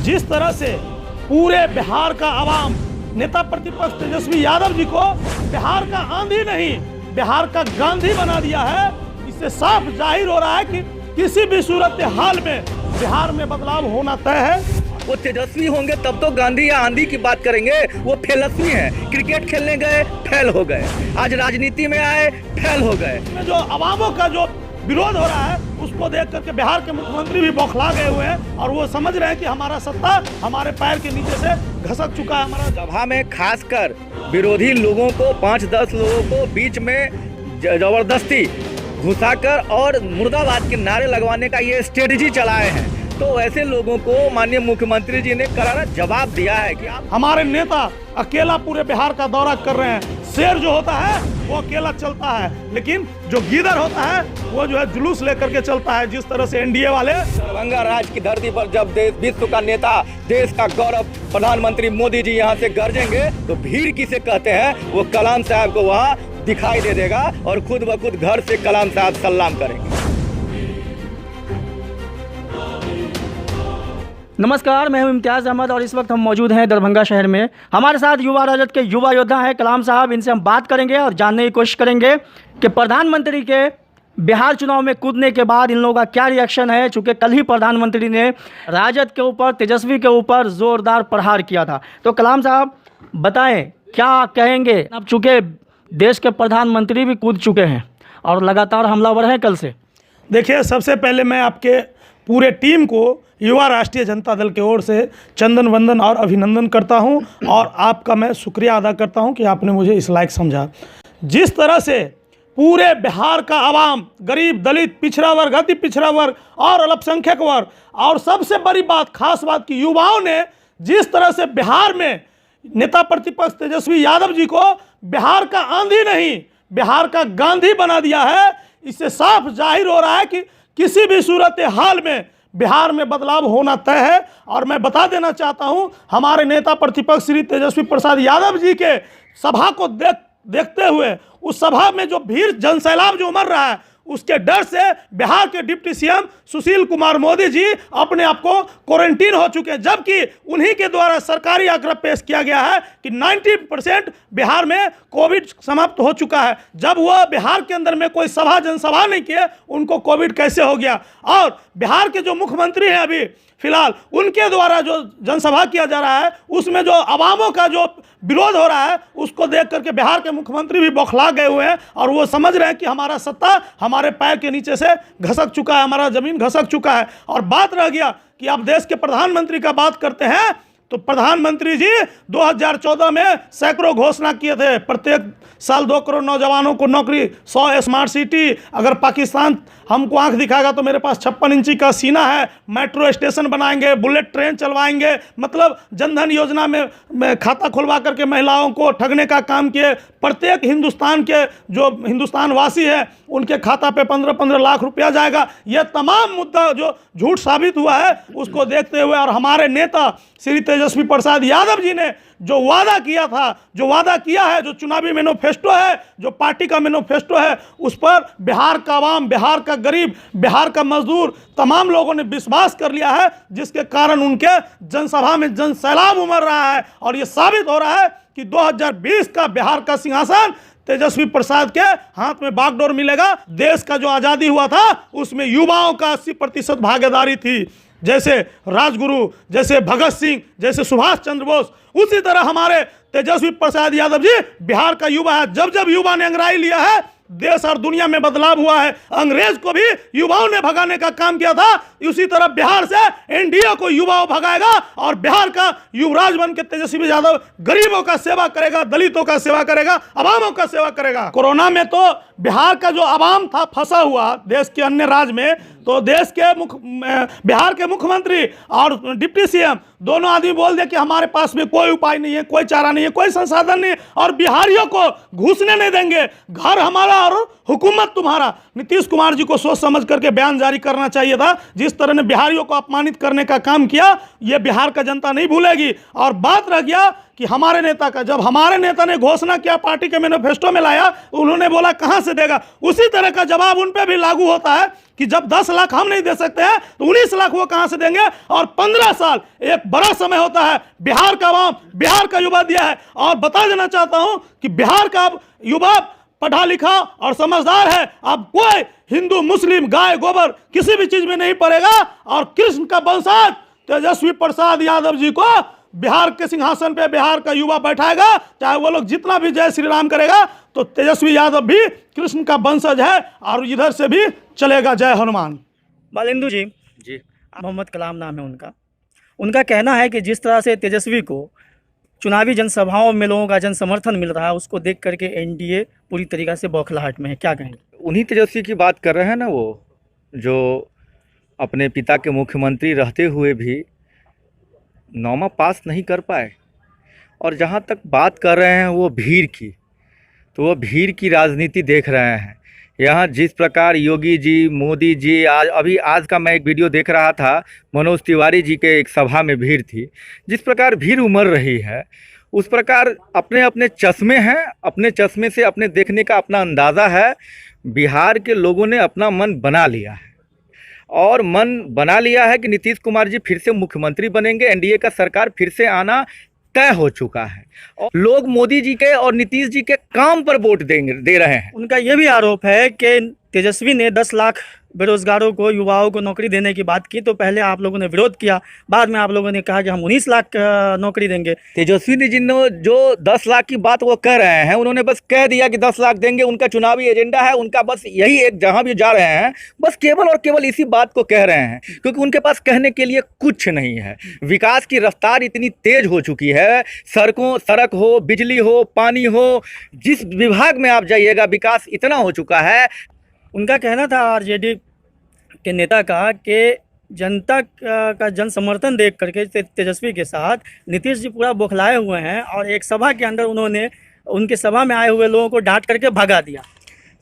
जिस तरह से पूरे बिहार का आवाम नेता प्रतिपक्ष तेजस्वी यादव जी को बिहार का आंधी नहीं बिहार का गांधी बना दिया है, इससे साफ जाहिर हो रहा है कि किसी भी सूरत हाल में बिहार में बदलाव होना तय है। वो तेजस्वी होंगे तब तो गांधी या आंधी की बात करेंगे। वो फेलस्वी हैं, क्रिकेट खेलने गए फेल हो गए, आज राजनीति में आए फेल हो गए। जो अवामों का जो विरोध हो रहा है उसको देख करके बिहार के मुख्यमंत्री भी बौखला गए हुए हैं और वो समझ रहे हैं कि हमारा सत्ता हमारे पैर के नीचे से घसक चुका है। हमारा सभा में खासकर विरोधी लोगों को 5-10 लोगों को बीच में जबरदस्ती घुसाकर और मुर्दाबाद के नारे लगवाने का ये स्ट्रेटजी चलाए हैं। तो ऐसे लोगों को माननीय मुख्यमंत्री जी ने करारा जवाब दिया है कि आप हमारे नेता अकेला पूरे बिहार का दौरा कर रहे हैं। शेर जो होता है वो अकेला चलता है, लेकिन जो गीदड़ होता है वो जो है जुलूस लेकर के चलता है। जिस तरह से एनडीए वाले दरभंगा राज्य की धरती पर जब देश विश्व का नेता, देश का गौरव प्रधानमंत्री मोदी जी यहाँ से गरजेंगे तो भीड़ किसे कहते हैं, वो कलाम साहब को वहाँ दिखाई दे देगा और खुद ब खुद घर से कलाम साहब सलाम करेंगे। नमस्कार, मैं हूं इम्तियाज़ अहमद और इस वक्त हम मौजूद हैं दरभंगा शहर में। हमारे साथ युवा राजद के युवा योद्धा हैं कलाम साहब। इनसे हम बात करेंगे और जानने की कोशिश करेंगे कि प्रधानमंत्री के बिहार चुनाव में कूदने के बाद इन लोगों का क्या रिएक्शन है। चूँकि कल ही प्रधानमंत्री ने राजद के ऊपर, तेजस्वी के ऊपर ज़ोरदार प्रहार किया था। तो कलाम साहब बताएं क्या कहेंगे। अब चूँकि देश के प्रधानमंत्री भी कूद चुके हैं और लगातार हमलावर हैं कल से। देखिए, सबसे पहले मैं आपके पूरे टीम को युवा राष्ट्रीय जनता दल की ओर से चंदन वंदन और अभिनंदन करता हूं और आपका मैं शुक्रिया अदा करता हूं कि आपने मुझे इस लायक समझा। जिस तरह से पूरे बिहार का आवाम, गरीब, दलित, पिछड़ा वर्ग, अति पिछड़ा वर्ग और अल्पसंख्यक वर्ग और सबसे बड़ी बात, खास बात की युवाओं ने जिस तरह से बिहार में नेता प्रतिपक्ष तेजस्वी यादव जी को बिहार का आंधी नहीं बिहार का गांधी बना दिया है, इससे साफ जाहिर हो रहा है कि किसी भी सूरत हाल में बिहार में बदलाव होना तय है। और मैं बता देना चाहता हूं, हमारे नेता प्रतिपक्ष श्री तेजस्वी प्रसाद यादव जी के सभा को देखते हुए उस सभा में जो भीड़ जनसैलाब जो उमड़ रहा है उसके डर से बिहार के डिप्टी सीएम सुशील कुमार मोदी जी अपने आप को क्वारंटीन हो चुके हैं, जबकि उन्हीं के द्वारा सरकारी आंकड़ा पेश किया गया है कि 90% बिहार में कोविड समाप्त हो चुका है। जब वह बिहार के अंदर में कोई सभा जनसभा नहीं किए, उनको कोविड कैसे हो गया। और बिहार के जो मुख्यमंत्री हैं अभी फिलहाल, उनके द्वारा जो जनसभा किया जा रहा है उसमें जो अवामों का जो विरोध हो रहा है उसको देख करके बिहार के मुख्यमंत्री भी बौखला गए हुए हैं और वो समझ रहे हैं कि हमारा सत्ता हमारे पैर के नीचे से घसक चुका है, हमारा ज़मीन घसक चुका है। और बात रह गया कि आप देश के प्रधानमंत्री का बात करते हैं तो प्रधानमंत्री जी 2014 में सैकड़ों घोषणा किए थे, प्रत्येक साल 2 करोड़ नौजवानों को नौकरी, 100 स्मार्ट सिटी। अगर पाकिस्तान हमको आंख दिखाएगा तो मेरे पास 56 इंची का सीना है, मेट्रो स्टेशन बनाएंगे, बुलेट ट्रेन चलवाएंगे, मतलब जनधन योजना में खाता खुलवा करके महिलाओं को ठगने का काम किए। प्रत्येक हिंदुस्तान के जो हिंदुस्तान वासी है उनके खाता पे 15-15 लाख रुपया जाएगा। यह तमाम मुद्दा जो झूठ साबित हुआ है उसको देखते हुए और हमारे नेता श्री तेजस्वी प्रसाद यादव जी ने जो वादा किया था, जो वादा किया है, जो चुनावी मैनिफेस्टो है, जो पार्टी का मैनिफेस्टो है, उस पर बिहार का आवाम, बिहार का गरीब, बिहार का मजदूर तमाम लोगों ने विश्वास कर लिया है, जिसके कारण उनके जनसभा में जनसैलाब उमड़ रहा है। और ये साबित हो रहा है कि 2020 का बिहार का सिंहासन तेजस्वी प्रसाद के हाथ में बागडोर मिलेगा। देश का जो आज़ादी हुआ था उसमें युवाओं का 80% भागीदारी थी, जैसे राजगुरु, जैसे भगत सिंह, जैसे सुभाष चंद्र बोस, उसी तरह हमारे तेजस्वी प्रसाद यादव जी बिहार का युवा है। जब जब युवा ने अंग्रेजी लिया है देश और दुनिया में बदलाव हुआ है। अंग्रेज को भी युवाओं ने भगाने का काम किया था, उसी तरह बिहार से एनडीए को युवाओं भगाएगा और बिहार का युवराज बन के तेजस्वी यादव गरीबों का सेवा करेगा, दलितों का सेवा करेगा, अवामों का सेवा करेगा। कोरोना में तो बिहार का जो अवाम था फंसा हुआ देश के अन्य राज्य में, तो देश के बिहार के मुख्यमंत्री और डिप्टी सीएम दोनों आदमी बोल दे कि हमारे पास में कोई उपाय नहीं है, कोई चारा नहीं है, कोई संसाधन नहीं है और बिहारियों को घुसने नहीं देंगे। घर हमारा तुम्हारा और हुकूमत तुम्हारा। नीतीश कुमार जी को सोच समझ करके बयान जारी करना चाहिए था। जिस तरह ने बिहारियों को अपमानित करने का काम किया, ये बिहार का जनता नहीं भूलेगी। और बात रह गया कि हमारे नेता का, जब हमारे नेता ने घोषणा किया, पार्टी के मैनिफेस्टो में लाया, तो उन्होंने बोला कहां से देगा। उसी तरह का जवाब उन पे भी लागू होता है कि जब 10 लाख हम नहीं दे सकते हैं तो 19 लाख वो कहां से देंगे। और 15 साल एक बड़ा समय होता है, बिहार का आवाम, बिहार का युवा दिया है। और बता देना चाहता हूं कि बिहार का युवा पढ़ा लिखा और समझदार है। अब कोई हिंदू मुस्लिम गाय गोबर किसी भी चीज में नहीं पड़ेगा। और कृष्ण का वंशज तेजस्वी प्रसाद यादव जी को बिहार के सिंहासन पे बिहार का युवा बैठाएगा। चाहे वो लोग जितना भी जय श्री राम करेगा, तो तेजस्वी यादव भी कृष्ण का वंशज है और इधर से भी चलेगा। जय हनुमान। बालेंदु जी, मोहम्मद कलाम नाम है उनका। उनका कहना है कि जिस तरह से तेजस्वी को चुनावी जनसभाओं में लोगों का जन समर्थन मिल रहा है, उसको देख करके एनडीए पूरी तरीक़ा से बौखलाहट में है। क्या कहेंगे? उन्हीं तेजस्वी की बात कर रहे हैं ना, वो जो अपने पिता के मुख्यमंत्री रहते हुए भी नौमा पास नहीं कर पाए। और जहाँ तक बात कर रहे हैं वो भीड़ की, तो वो भीड़ की राजनीति देख रहे हैं। यहाँ जिस प्रकार योगी जी, मोदी जी, आज का मैं एक वीडियो देख रहा था, मनोज तिवारी जी के एक सभा में भीड़ थी। जिस प्रकार भीड़ उमड़ रही है, उस प्रकार अपने अपने चश्मे हैं, अपने चश्मे से अपने देखने का अपना अंदाज़ा है। बिहार के लोगों ने अपना मन बना लिया है, और मन बना लिया है कि नीतीश कुमार जी फिर से मुख्यमंत्री बनेंगे। एनडीए का सरकार फिर से आना तय हो चुका है, और लोग मोदी जी के और नीतीश जी के काम पर वोट दे रहे हैं। उनका ये भी आरोप है कि तेजस्वी ने 10 लाख बेरोजगारों को, युवाओं को नौकरी देने की बात की, तो पहले आप लोगों ने विरोध किया, बाद में आप लोगों ने कहा कि हम 19 लाख नौकरी देंगे। तेजस्वी ने जो 10 लाख की बात वो कह रहे हैं, उन्होंने बस कह दिया कि 10 लाख देंगे। उनका चुनावी एजेंडा है, उनका बस यही एक, जहां भी जा रहे हैं बस केवल और केवल इसी बात को कह रहे हैं, क्योंकि उनके पास कहने के लिए कुछ नहीं है। विकास की रफ्तार इतनी तेज हो चुकी है, सड़क हो, बिजली हो, पानी हो, जिस विभाग में आप जाइएगा विकास इतना हो चुका है। उनका कहना था आरजेडी के नेता का कि जनता का जन समर्थन देख करके तेजस्वी के साथ नीतीश जी पूरा बौखलाए हुए हैं, और एक सभा के अंदर उन्होंने उनके सभा में आए हुए लोगों को डांट करके भगा दिया।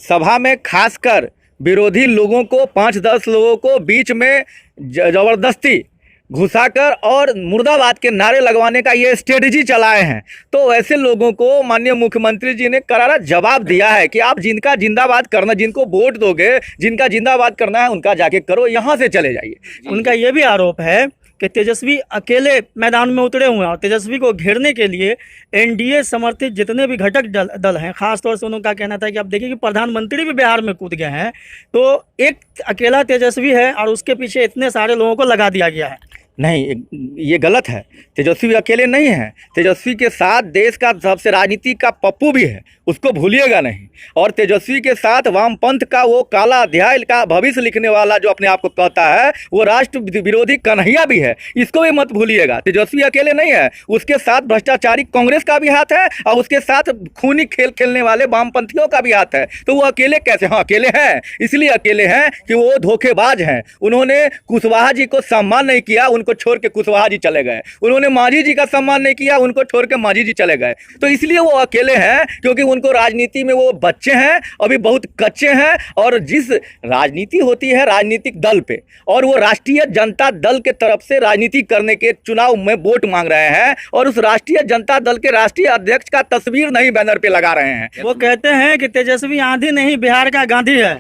सभा में खासकर विरोधी लोगों को, 5-10 लोगों को बीच में ज़बरदस्ती घुसाकर और मुर्दाबाद के नारे लगवाने का ये स्ट्रेटजी चलाए हैं। तो ऐसे लोगों को माननीय मुख्यमंत्री जी ने करारा जवाब दिया है कि आप जिनका जिंदाबाद करना, जिनको वोट दोगे, जिनका जिंदाबाद करना है उनका जाके करो, यहाँ से चले जाइए। उनका ये भी आरोप है कि तेजस्वी अकेले मैदान में उतरे हुए हैं, और तेजस्वी को घेरने के लिए एनडीए समर्थित जितने भी घटक दल हैं, खासतौर से उनका कहना था कि आप देखिए कि प्रधानमंत्री भी बिहार में कूद गए हैं, तो एक अकेला तेजस्वी है और उसके पीछे इतने सारे लोगों को लगा दिया गया है। नहीं, ये गलत है। तेजस्वी अकेले नहीं है, तेजस्वी के साथ देश का सबसे राजनीति का पप्पू भी है, उसको भूलिएगा नहीं। और तेजस्वी के साथ वामपंथ का वो काला अध्याय का भविष्य लिखने वाला जो अपने आप को कहता है, वो राष्ट्र विरोधी कन्हैया भी है, इसको भी मत भूलिएगा। तेजस्वी अकेले नहीं है, उसके साथ भ्रष्टाचारी कांग्रेस का भी हाथ है, और उसके साथ खूनी खेल खेलने वाले वामपंथियों का भी हाथ है। तो वो अकेले कैसे? हाँ, अकेले हैं, इसलिए अकेले हैं कि वो धोखेबाज हैं। उन्होंने कुशवाहा जी को सम्मान नहीं किया, उनको छोड़ के कुशवाहा जी चले गए। उन्होंने मांझी जी का सम्मान नहीं किया, उनको छोड़ के मांझी जी चले गए। तो इसलिए वो अकेले हैं, क्योंकि उनको राजनीति में वो बच्चे हैं, अभी बहुत कच्चे हैं। और जिस राजनीति होती है राजनीतिक दल पे, और वो राष्ट्रीय जनता दल के तरफ से राजनीति करने के चुनाव में वोट मांग रहे हैं, और उस राष्ट्रीय जनता दल के राष्ट्रीय अध्यक्ष का तस्वीर नहीं बैनर पे लगा रहे हैं। वो कहते हैं कि तेजस्वी आंधी नहीं, बिहार का गांधी है।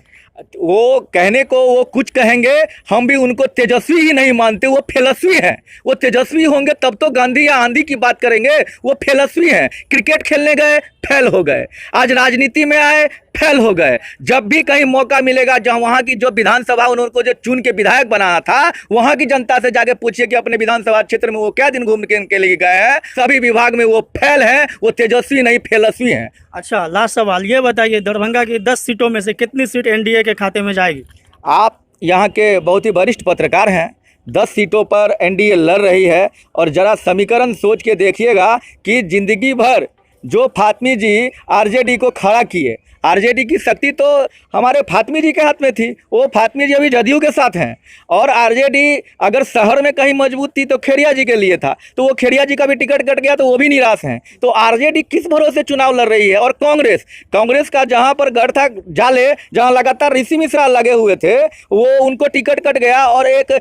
वो कहने को वो कुछ कहेंगे, हम भी उनको तेजस्वी ही नहीं मानते, वो फेलस्वी हैं। वो तेजस्वी होंगे तब तो गांधी या आंधी की बात करेंगे, वो फेलस्वी हैं। क्रिकेट खेलने गए, फेल हो गए, आज राजनीति में आए, फेल हो गए। जब भी कहीं मौका मिलेगा, जहाँ वहाँ की जो विधानसभा उनको जो चुन के विधायक बनाना था, वहाँ की जनता से जाके पूछिए कि अपने विधानसभा क्षेत्र में वो क्या दिन घूम के लिए गए हैं। सभी विभाग में वो फेल हैं, वो तेजस्वी नहीं फेलस्वी हैं। अच्छा, लास्ट सवाल ये बताइए, दरभंगा की 10 सीटों में से कितनी सीट एनडीए के खाते में जाएगी? आप यहाँ के बहुत ही वरिष्ठ पत्रकार हैं, 10 सीटों पर एनडीए लड़ रही है, और जरा समीकरण सोच के देखिएगा कि जिंदगी भर जो फातमी जी आरजेडी को खड़ा किए, आरजेडी की शक्ति तो हमारे फातमी जी के हाथ में थी, वो फातमी जी अभी जदयू के साथ हैं। और आरजेडी अगर शहर में कहीं मजबूत थी तो खेड़िया जी के लिए था, तो वो खेड़िया जी का भी टिकट कट गया तो वो भी निराश हैं। तो आरजेडी किस भरोसे चुनाव लड़ रही है? और कांग्रेस का जहां पर गढ़ था जाले, जहां लगातार ऋषि मिश्रा लगे हुए थे, वो उनको टिकट कट गया और एक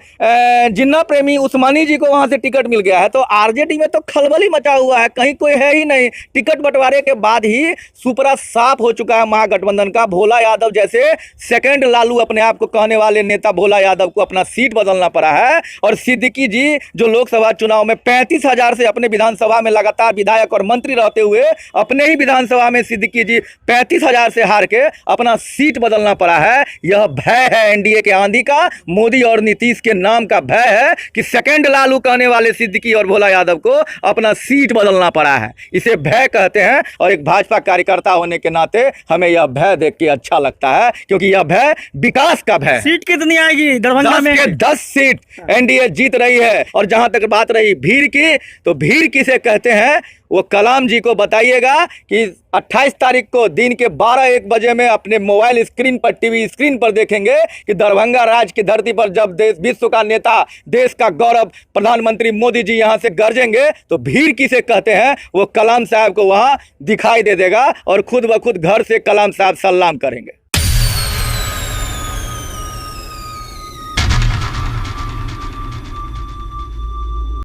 जिन्ना प्रेमी उस्मानी जी को वहां से टिकट मिल गया है। तो आरजेडी में तो खलबली मचा हुआ है, कहीं कोई है ही नहीं। टिकट बंटवारे के बाद ही सुपरा साफ हो चुका है महागठबंधन का। भोला यादव जैसे सेकंड लालू अपने आप को कहने वाले नेता भोला यादव को अपना सीट बदलना पड़ा है। और सिद्दीकी जी जो लोकसभा चुनाव में 35,000 से अपने विधानसभा में लगातार विधायक और मंत्री रहते हुए अपने ही विधानसभा में सिद्दीकी जी 35,000 से हार के अपना सीट बदलना पड़ा है। यह भय है एनडीए के आंधी का, मोदी और नीतीश के नाम का भय है कि सेकंड लालू कहने वाले सिद्दीकी और भोला यादव को अपना सीट बदलना पड़ा है। इसे भय कहते हैं और एक भाजपा कार्यकर्ता होने के नाते हमें यह भय देख के अच्छा लगता है, क्योंकि यह भय विकास का भय। सीट कितनी आएगी दरभंगा में? 10 सीट एनडीए जीत रही है। और जहां तक बात रही भीड़ की, तो भीड़ किसे कहते हैं वो कलाम जी को बताइएगा कि 28 तारीख को दिन के 12-1 बजे में अपने मोबाइल स्क्रीन पर, टीवी स्क्रीन पर देखेंगे कि दरभंगा राज्य की धरती पर जब देश विश्व का नेता, देश का गौरव प्रधानमंत्री मोदी जी यहां से गरजेंगे, तो भीड़ किसे कहते हैं वो कलाम साहब को वहां दिखाई दे देगा और खुद ब खुद घर से कलाम साहब सलाम करेंगे।